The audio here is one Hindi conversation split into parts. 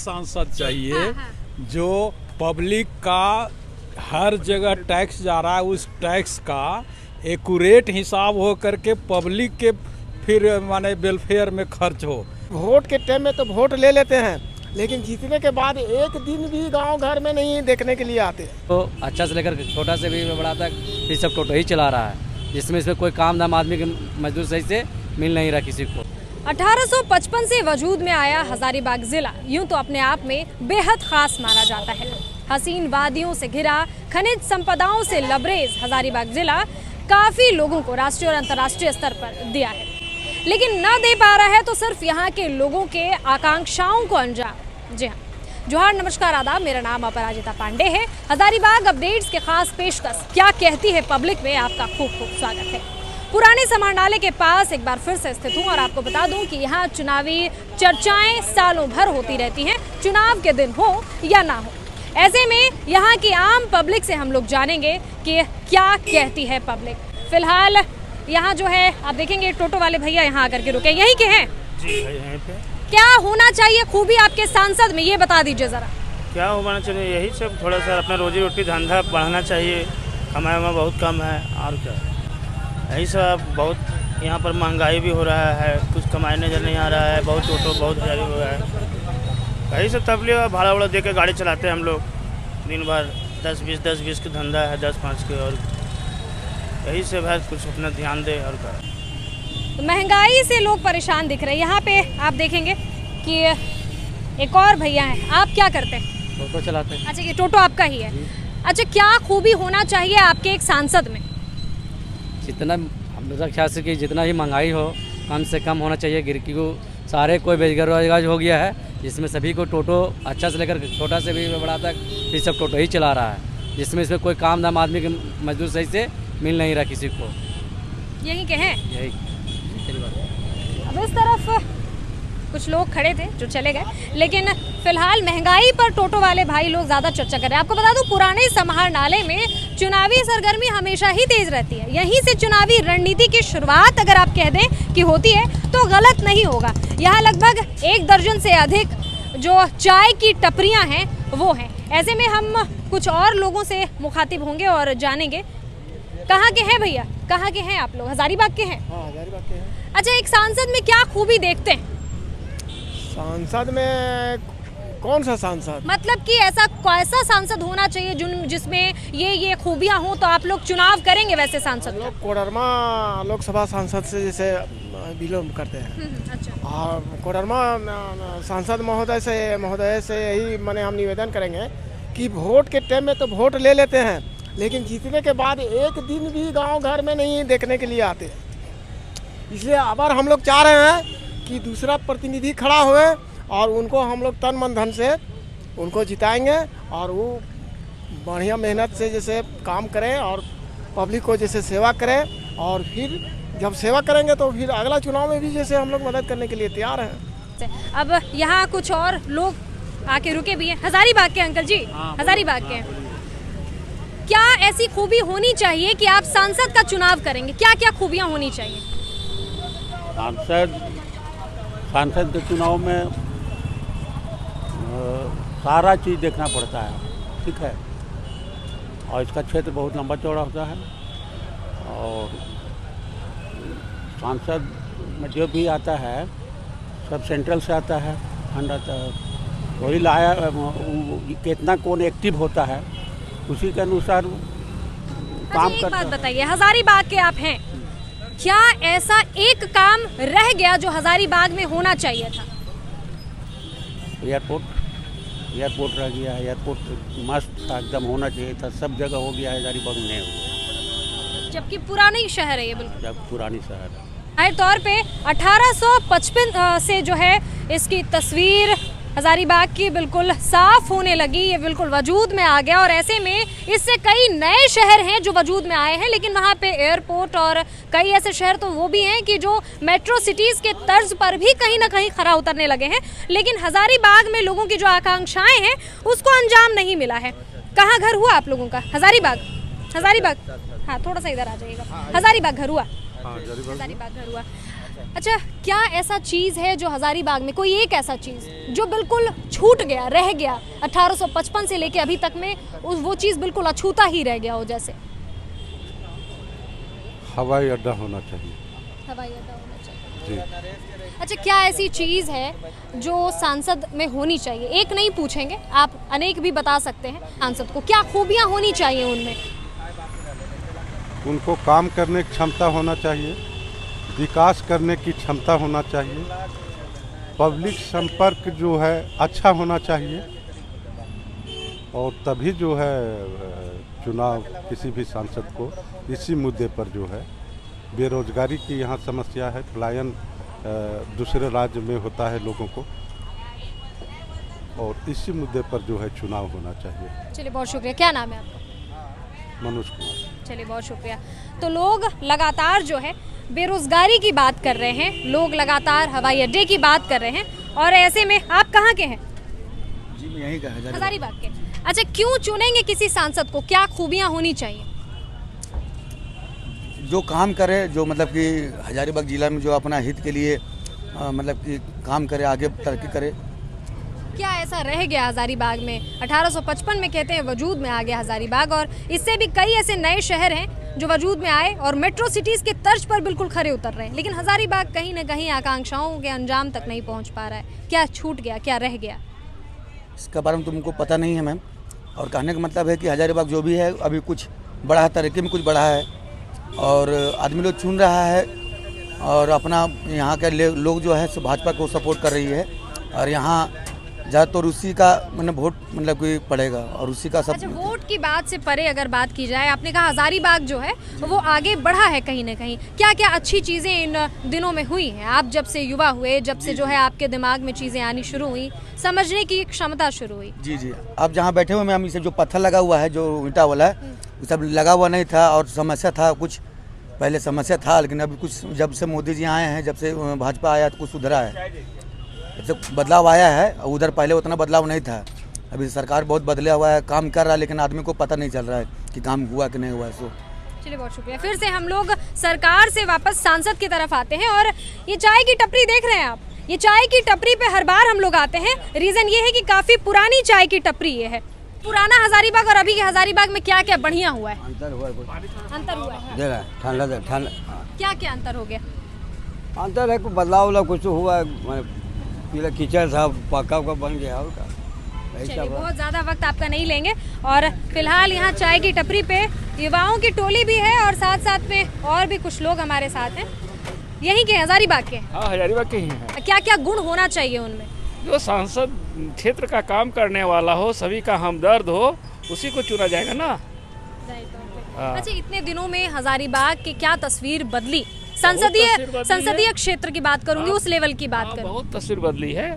सांसद चाहिए जो पब्लिक का हर जगह टैक्स जा रहा है, उस टैक्स का एक्यूरेट हिसाब हो करके पब्लिक के फिर माने वेलफेयर में खर्च हो। वोट के टाइम में तो वोट ले लेते हैं, लेकिन जीतने के बाद एक दिन भी गांव घर में नहीं देखने के लिए आते। तो अच्छा से लेकर छोटा से भी बड़ा तक ये सब टोटो ही चला रहा है, जिसमें इसमें कोई काम धाम आदमी के मजदूर सही से मिल नहीं रहा किसी को। 1855 से वजूद में आया हजारीबाग जिला यूं तो अपने आप में बेहद खास माना जाता है। हसीन वादियों से घिरा, खनिज संपदाओं से लबरेज हजारीबाग जिला काफी लोगों को राष्ट्रीय और अंतर्राष्ट्रीय स्तर पर दिया है, लेकिन न दे पा रहा है तो सिर्फ यहाँ के लोगों के आकांक्षाओं को अंजाम। जी हाँ, जोहार, नमस्कार, आदाब, मेरा नाम अपराजिता पांडे है। हजारीबाग अपडेट्स के खास पेशकश क्या कहती है पब्लिक में आपका खूब खूब स्वागत है। पुराने समाहरणालय के पास एक बार फिर से स्थित हूँ और आपको बता दूं कि यहाँ चुनावी चर्चाएं सालों भर होती रहती हैं, चुनाव के दिन हो या ना हो। ऐसे में यहाँ की आम पब्लिक से हम लोग जानेंगे कि क्या कहती है पब्लिक। फिलहाल यहाँ जो है आप देखेंगे टोटो वाले भैया यहाँ आकर के रुके, यहीं के हैं जी, यहीं पे। क्या होना चाहिए खूबी आपके सांसद में, ये बता दीजिए जरा। क्या होना चाहिए, यही सब थोड़ा सा अपना रोजी रोटी धंधा बढ़ाना चाहिए। कमाई में बहुत कम है और क्या, यही सब। बहुत यहाँ पर महंगाई भी हो रहा है, कुछ कमाई नजर नहीं आ रहा है, बहुत ऑटो बहुत जारी हो रहा है। यही सब तबलीग भाड़ा वाड़ा दे के गाड़ी चलाते हैं हम लोग दिन भर। 10-20 का धंधा है, 10-5 के, और यही सब है। कुछ अपना ध्यान दे और क्या। तो महंगाई से लोग परेशान दिख रहे हैं। यहाँ पे आप देखेंगे कि एक और भैया हैं, आप क्या करते हैं? टोटो चलाते हैं। अच्छा, ये टोटो आपका ही है। अच्छा, क्या खूबी होना चाहिए आपके एक सांसद में? जितना हम लोग ख्याल से कि जितना ही महंगाई हो कम से कम होना चाहिए। गिरकी को सारे कोई बेरोजगार हो गया है, जिसमें सभी को टोटो अच्छा से लेकर छोटा से भी बड़ा तक ये सब टोटो ही चला रहा है, जिसमें इसमें कोई काम धाम आदमी के मजदूर सही से मिल नहीं रहा किसी को। यही के हैं? यही। अब इस तरफ कुछ लोग खड़े थे जो चले गए, लेकिन फिलहाल महंगाई पर टोटो वाले भाई लोग ज़्यादा चर्चा कर रहे हैं। आपको बता दूं, पुराने समाहरणालय में चुनावी सरगर्मी हमेशा ही तेज रहती है। यहीं से चुनावी रणनीति की शुरुआत अगर आप कह दें कि होती है तो गलत नहीं होगा। यहाँ लगभग 1 दर्जन से अधिक जो चाय की टपरियाँ हैं वो हैं। ऐसे में हम कुछ और लोगों से मुखातिब होंगे और जानेंगे। कहाँ के हैं भैया, कहाँ के हैं आप लोग? हजारीबाग के हैं? हाँ, हजारीबाग के हैं। अच्छा, एक सांसद में क्या खूबी देखते हैं? सांसद में कौन सा सांसद? मतलब कि ऐसा कैसा सांसद होना चाहिए जिसमें ये खूबियां हों तो आप लोग चुनाव करेंगे वैसे सांसद? लोग कोडरमा लोकसभा सांसद से जैसे बिलोंग करते हैं। अच्छा। और कोडरमा सांसद महोदय से यही माने हम निवेदन करेंगे कि वोट के टाइम में तो वोट ले लेते हैं, लेकिन जीतने के बाद एक दिन भी गांव घर में नहीं देखने के लिए आते। इसलिए अब हम लोग चाह रहे हैं कि दूसरा प्रतिनिधि खड़ा हुए और उनको हम लोग तन मन धन से उनको जिताएंगे और वो बढ़िया मेहनत से जैसे काम करें और पब्लिक को जैसे सेवा करें, और फिर जब सेवा करेंगे तो फिर अगला चुनाव में भी जैसे हम लोग मदद करने के लिए तैयार हैं। अब यहाँ कुछ और लोग आके रुके भी हैं। हजारीबाग के अंकल जी? हजारीबाग के हैं। क्या ऐसी खूबी होनी चाहिए कि आप सांसद का चुनाव करेंगे? क्या क्या खूबियाँ होनी चाहिए? सांसद के चुनाव में सारा चीज़ देखना पड़ता है, ठीक है, और इसका क्षेत्र बहुत लंबा चौड़ा होता है। और सांसद में जो भी आता है सब सेंट्रल से आता है, फंड आता है, वही लाया। कितना कौन एक्टिव होता है उसी के अनुसार काम करता है। एक बात बताइए, हजारीबाग के आप हैं, क्या ऐसा एक काम रह गया जो हजारीबाग में होना चाहिए था? एयरपोर्ट रह गया है। एयरपोर्ट मस्त था, एकदम होना चाहिए था, सब जगह हो गया है, हजारीबाग में नहीं हुआ। जबकि पुरानी शहर है ये, बिल्कुल जब पुरानी शहर है। जाहिर तौर पे 1855 से जो है इसकी तस्वीर हजारीबाग की बिल्कुल साफ होने लगी, ये बिल्कुल वजूद में आ गया। और ऐसे में इससे कई नए शहर हैं जो वजूद में आए हैं, लेकिन वहाँ पे एयरपोर्ट और कई ऐसे शहर तो वो भी हैं कि जो मेट्रो सिटीज़ के तर्ज पर भी कहीं ना कहीं खरा उतरने लगे हैं। लेकिन हजारीबाग में लोगों की जो आकांक्षाएं हैं उसको अंजाम नहीं मिला है। कहाँ घर हुआ आप लोगों का? हजारीबाग? हाँ, थोड़ा सा इधर आ जाइएगा। हजारीबाग घर हुआ? हजारीबाग घर हुआ। अच्छा, क्या ऐसा चीज़ है जो हजारीबाग में, कोई एक ऐसा चीज़ जो बिल्कुल छूट गया, रह गया 1855 से लेके अभी तक में, वो चीज़ बिल्कुल अछूता ही रह गया हो? जैसे हवाई अड्डा होना चाहिए हवाई अड्डा होना चाहिए। जी। अच्छा, क्या ऐसी चीज़ है जो सांसद में होनी चाहिए? एक नहीं पूछेंगे, आप अनेक भी बता सकते हैं। सांसद को क्या खूबियाँ होनी चाहिए उनमें? उनको काम करने की क्षमता होना चाहिए, विकास करने की क्षमता होना चाहिए, पब्लिक संपर्क जो है अच्छा होना चाहिए, और तभी जो है चुनाव किसी भी सांसद को इसी मुद्दे पर जो है, बेरोजगारी की यहाँ समस्या है, पलायन दूसरे राज्य में होता है लोगों को, और इसी मुद्दे पर जो है चुनाव होना चाहिए। चलिए, बहुत शुक्रिया। क्या नाम है आपका? मनोज कुमार। चलिए, बहुत शुक्रिया। तो लोग लगातार जो है बेरोजगारी की बात कर रहे हैं, लोग लगातार हवाई अड्डे की बात कर रहे हैं, और ऐसे में आप कहाँ के हैं? जी, मैं यहीं का हजारीबाग के। अच्छा, क्यों चुनेंगे किसी सांसद को? क्या खूबियाँ होनी चाहिए? जो काम करे, जो मतलब कि हजारीबाग जिला में जो अपना हित के लिए मतलब कि काम करे, आगे तरक्की करे। क्या ऐसा रह गया हजारीबाग में? 1855 में कहते हैं वजूद में आ गया हजारीबाग, और इससे भी कई ऐसे नए शहर हैं जो वजूद में आए और मेट्रो सिटीज़ के तर्ज पर बिल्कुल खरे उतर रहे हैं, लेकिन हजारीबाग कहीं ना कहीं आकांक्षाओं के अंजाम तक नहीं पहुंच पा रहा है। क्या छूट गया, क्या रह गया? इसके बारे में तुमको पता नहीं है मैम, और कहने का मतलब है कि हजारीबाग जो भी है अभी कुछ बढ़ा है, तरक्की में कुछ बढ़ा है, और आदमी लोग चुन रहा है, और अपना यहाँ के लोग जो है भाजपा को सपोर्ट कर रही है, और यहाँ ज़्यादातर उसी का मतलब वोट मतलब कि पड़ेगा, और उसी का सब। अच्छा, वोट की बात से परे अगर बात की जाए, आपने कहा हजारीबाग जो है वो आगे बढ़ा है कहीं ना कहीं, क्या क्या अच्छी चीज़ें इन दिनों में हुई हैं? आप जब से युवा हुए, जब से जो है आपके दिमाग में चीज़ें आनी शुरू हुई, समझने की क्षमता शुरू हुई। जी जी, आप जहाँ बैठे हुए मैम, इसे जो पत्थर लगा हुआ है, जो ईंटा वाला है, ये सब लगा हुआ नहीं था, और समस्या था कुछ, पहले समस्या था, लेकिन अभी कुछ जब से मोदी जी आए हैं, जब से भाजपा आया तो कुछ सुधरा है, जब बदलाव आया है। उधर पहले उतना बदलाव नहीं था, अभी सरकार बहुत बदला हुआ है, काम कर रहा है, लेकिन आदमी को पता नहीं चल रहा है कि काम हुआ कि नहीं हुआ। सो चलिए, बहुत शुक्रिया। फिर से हम लोग सरकार से वापस सांसद की तरफ आते हैं, और ये चाय की टपरी देख रहे हैं आप, ये चाय की टपरी पे हर बार हम लोग आते हैं। रीज़न ये है कि काफ़ी पुरानी चाय की टपरी ये है। पुराना हजारीबाग और अभी के हजारीबाग में क्या क्या बढ़िया हुआ है? अंतर हुआ है? ठंडा क्या क्या अंतर हो गया? अंतर है, कुछ बदलाव कुछ हुआ है, पीला कीचड़ था, पक्का बन गया, और का। चलिए, बहुत ज़्यादा वक्त आपका नहीं लेंगे, और फिलहाल यहाँ चाय की टपरी पे युवाओं की टोली भी है, और साथ साथ में और भी कुछ लोग हमारे साथ हैं। यहीं के हजारीबाग के? हाँ, हजारीबाग के ही हैं। क्या क्या गुण होना चाहिए उनमें? जो सांसद क्षेत्र का काम करने वाला हो, सभी का हमदर्द हो, उसी को चुना जाएगा ना। अच्छा, इतने दिनों में हजारीबाग की क्या तस्वीर बदली? संसदीय क्षेत्र की बात करूंगी, उस लेवल की बात करूं। बहुत तस्वीर बदली है,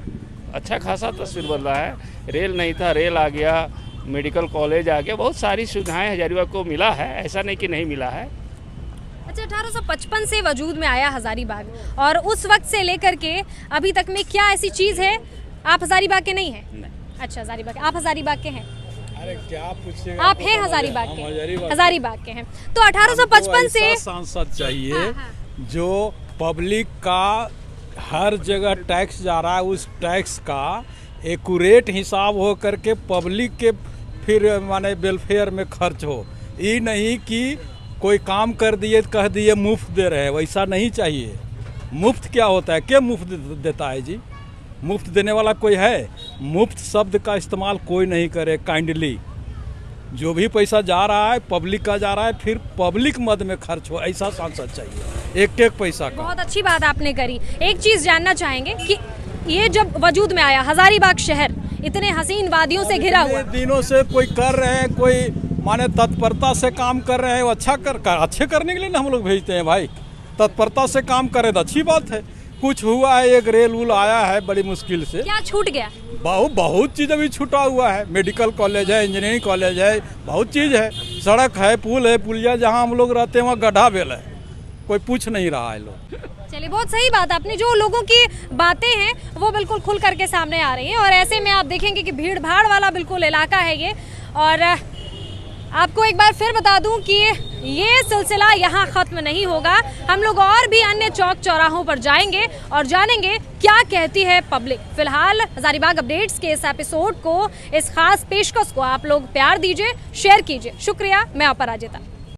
अच्छा खासा तस्वीर बदला है। रेल नहीं था, रेल आ गया, मेडिकल कॉलेज आ गया, बहुत सारी सुविधाएं हजारीबाग को मिला है, ऐसा नहीं कि नहीं मिला है। अच्छा, 1855 से वजूद में आया हजारीबाग, और उस वक्त से लेकर के अभी तक में क्या ऐसी चीज़ है? आप हजारीबाग के नहीं हैं? अच्छा, हजारीबाग, आप हजारीबाग के हैं? अरे क्या पूछिए, आप हैं हजारीबाग के? हजारीबाग के हैं। तो 1855 से सांसद चाहिए जो पब्लिक का हर जगह टैक्स जा रहा है, उस टैक्स का एक्यूरेट हिसाब हो करके पब्लिक के फिर माने वेलफेयर में खर्च हो। ये नहीं कि कोई काम कर दिए तो कह दिए मुफ्त दे रहे हैं, वैसा नहीं चाहिए। मुफ्त क्या होता है? क्या मुफ्त देता है जी? मुफ्त देने वाला कोई है? मुफ्त शब्द का इस्तेमाल कोई नहीं करे काइंडली। जो भी पैसा जा रहा है पब्लिक का जा रहा है, फिर पब्लिक मद में खर्च हो, ऐसा सांसद चाहिए, एक एक पैसा का। बहुत अच्छी बात आपने करी। एक चीज़ जानना चाहेंगे कि ये जब वजूद में आया हजारीबाग शहर इतने हसीन वादियों से घिरा हुआ, दिनों से कोई कर रहे हैं, कोई माने तत्परता से काम कर रहे हैं, वो अच्छे करने के लिए ना हम लोग भेजते हैं भाई। तत्परता से काम करें तो अच्छी बात है। कुछ हुआ है, एक रेल उल आया है बड़ी मुश्किल से। क्या छूट गया? बहुत चीज़ अभी छूटा हुआ है। मेडिकल कॉलेज है, इंजीनियरिंग कॉलेज है, बहुत चीज़ है, सड़क है, पुल है, पुलिया जहाँ हम लोग रहते हैं वहाँ गड्ढा बेल है, कोई पूछ नहीं रहा है लोग। चलिए, बहुत सही बात आपने, जो लोगों की बातें हैं वो बिल्कुल खुल करके सामने आ रही हैं, और ऐसे में आप देखेंगे कि भीड़ भाड़ वाला बिल्कुल इलाका है ये। और आपको एक बार फिर बता दूं कि ये सिलसिला यहाँ खत्म नहीं होगा। हम लोग और भी अन्य चौक चौराहों पर जाएंगे और जानेंगे क्या कहती है पब्लिक। फिलहाल हजारीबाग अपडेट्स के इस एपिसोड को, इस खास पेशकश को आप लोग प्यार दीजिए, शेयर कीजिए। शुक्रिया, मैं अपराजिता।